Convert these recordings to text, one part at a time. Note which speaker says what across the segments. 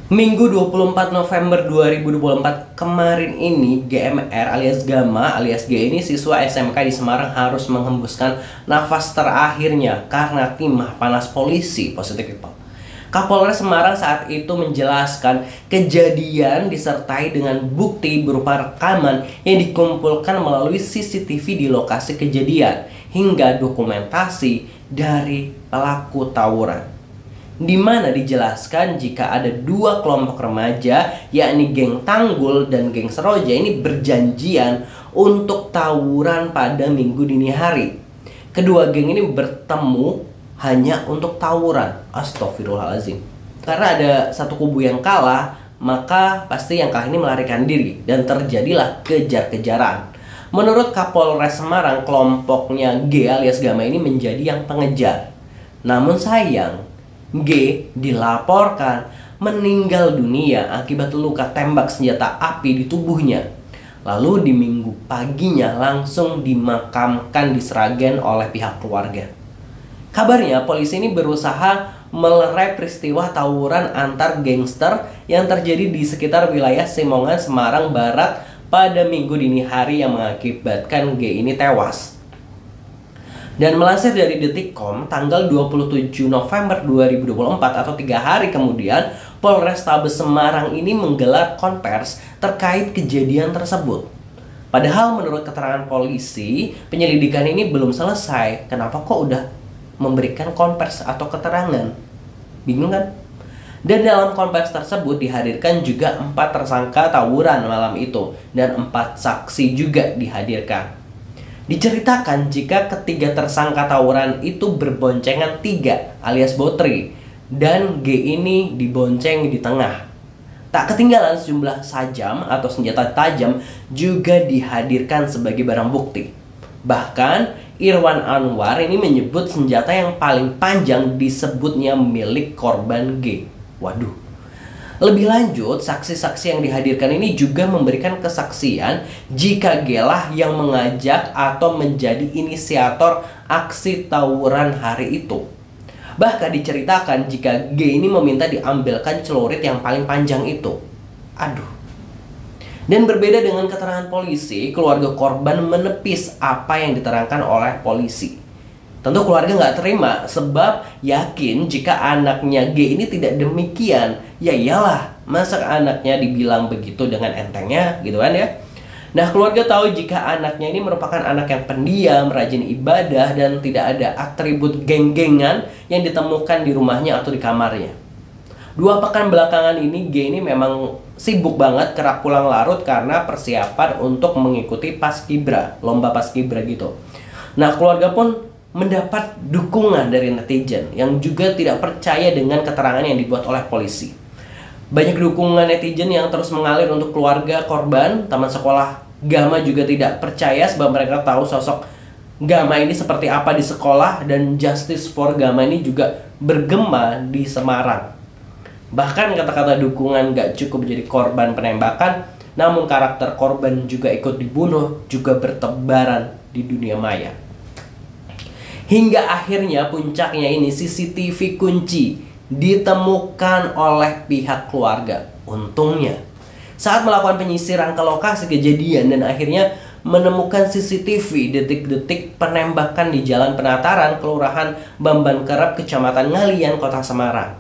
Speaker 1: Minggu 24 November 2024 kemarin ini, GMR alias Gama alias G ini siswa SMK di Semarang harus menghembuskan nafas terakhirnya karena timah panas polisi positif people. Kapolres Semarang saat itu menjelaskan kejadian disertai dengan bukti berupa rekaman yang dikumpulkan melalui CCTV di lokasi kejadian hingga dokumentasi dari pelaku tawuran, di mana dijelaskan jika ada dua kelompok remaja, yakni geng Tanggul dan geng Seroja ini berjanjian untuk tawuran pada Minggu dini hari. Kedua geng ini bertemu hanya untuk tawuran. Astagfirullahaladzim. Karena ada satu kubu yang kalah, maka pasti yang kalah ini melarikan diri dan terjadilah kejar-kejaran. Menurut Kapolres Semarang, kelompoknya G alias Gama ini menjadi yang pengejar. Namun sayang, G dilaporkan meninggal dunia akibat luka tembak senjata api di tubuhnya. Lalu di Minggu paginya langsung dimakamkan di Sragen oleh pihak keluarga. Kabarnya polisi ini berusaha melerai peristiwa tawuran antar gangster yang terjadi di sekitar wilayah Simongan, Semarang Barat pada Minggu dini hari yang mengakibatkan G ini tewas. Dan melansir dari Detikcom, tanggal 27 November 2024 atau 3 hari kemudian, Polrestabes Semarang ini menggelar konvers terkait kejadian tersebut. Padahal menurut keterangan polisi, penyelidikan ini belum selesai. Kenapa kok udah memberikan konvers atau keterangan? Bingung kan? Dan dalam konvers tersebut dihadirkan juga 4 tersangka tawuran malam itu dan 4 saksi juga dihadirkan. Diceritakan jika ketiga tersangka tawuran itu berboncengan 3 alias botri, dan G ini dibonceng di tengah. Tak ketinggalan sejumlah sajam atau senjata tajam juga dihadirkan sebagai barang bukti. Bahkan Irwan Anwar ini menyebut senjata yang paling panjang disebutnya milik korban G. Waduh. Lebih lanjut, saksi-saksi yang dihadirkan ini juga memberikan kesaksian jika G lah yang mengajak atau menjadi inisiator aksi tawuran hari itu. Bahkan diceritakan jika G ini meminta diambilkan celurit yang paling panjang itu. Aduh. Dan berbeda dengan keterangan polisi, keluarga korban menepis apa yang diterangkan oleh polisi. Tentu keluarga nggak terima sebab yakin jika anaknya G ini tidak demikian. Ya iyalah, masa anaknya dibilang begitu dengan entengnya gitu kan ya. Nah, keluarga tahu jika anaknya ini merupakan anak yang pendiam, rajin ibadah, dan tidak ada atribut geng-gengan yang ditemukan di rumahnya atau di kamarnya. 2 pekan belakangan ini G ini memang sibuk banget, kerap pulang larut karena persiapan untuk mengikuti paskibra, lomba paskibra gitu. Nah, keluarga pun mendapat dukungan dari netizen yang juga tidak percaya dengan keterangan yang dibuat oleh polisi. Banyak dukungan netizen yang terus mengalir untuk keluarga korban. Teman sekolah Gama juga tidak percaya sebab mereka tahu sosok Gama ini seperti apa di sekolah, dan Justice for Gama ini juga bergema di Semarang. Bahkan kata-kata dukungan gak cukup menjadi korban penembakan, namun karakter korban juga ikut dibunuh, juga bertebaran di dunia maya. Hingga akhirnya puncaknya ini CCTV kunci ditemukan oleh pihak keluarga. Untungnya saat melakukan penyisiran ke lokasi kejadian dan akhirnya menemukan CCTV detik-detik penembakan di Jalan Penataran, Kelurahan Bamban Kerep, Kecamatan Ngalian, Kota Semarang.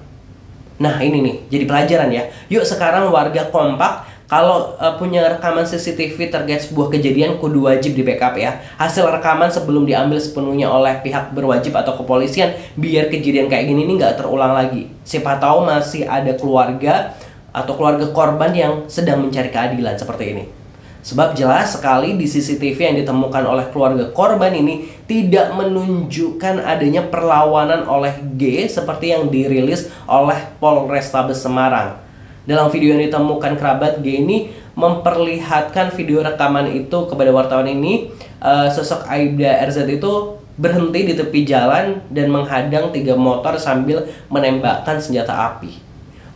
Speaker 1: Nah ini nih jadi pelajaran ya. Yuk sekarang warga kompak. Kalau punya rekaman CCTV terkait sebuah kejadian, kudu wajib di backup ya. Hasil rekaman sebelum diambil sepenuhnya oleh pihak berwajib atau kepolisian, biar kejadian kayak gini nih nggak terulang lagi. Siapa tahu masih ada keluarga atau keluarga korban yang sedang mencari keadilan seperti ini. Sebab jelas sekali di CCTV yang ditemukan oleh keluarga korban ini tidak menunjukkan adanya perlawanan oleh G seperti yang dirilis oleh Polrestabes Semarang. Dalam video yang ditemukan kerabat G ini memperlihatkan video rekaman itu kepada wartawan ini. Sosok Aibda RZ itu berhenti di tepi jalan dan menghadang 3 motor sambil menembakkan senjata api.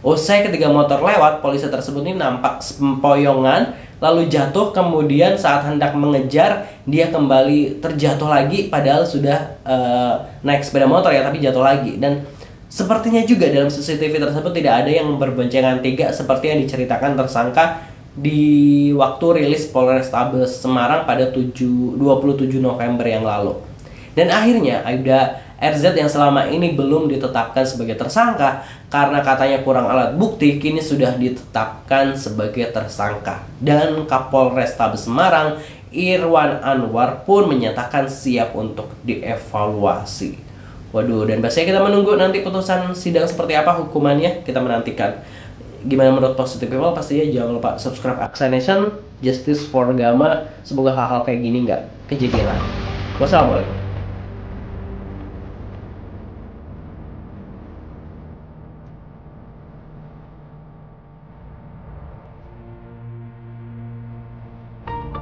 Speaker 1: Usai ketiga motor lewat, polisi tersebut ini nampak sempoyongan lalu jatuh. Kemudian saat hendak mengejar, dia kembali terjatuh lagi padahal sudah naik sepeda motor ya, tapi jatuh lagi. Dan Sepertinya juga dalam CCTV tersebut tidak ada yang berboncengan tiga seperti yang diceritakan tersangka di waktu rilis Polrestabes Semarang pada 27 November yang lalu. Dan akhirnya Aibda RZ yang selama ini belum ditetapkan sebagai tersangka karena katanya kurang alat bukti, kini sudah ditetapkan sebagai tersangka. Dan Kapolrestabes Semarang Irwan Anwar pun menyatakan siap untuk dievaluasi. Waduh, dan pastinya kita menunggu nanti putusan sidang seperti apa hukumannya, kita menantikan. Gimana menurut Positive People? Pastinya jangan lupa subscribe Aksa Nation, Justice for Gama. Semoga hal-hal kayak gini nggak kejadian lagi. Wassalamualaikum.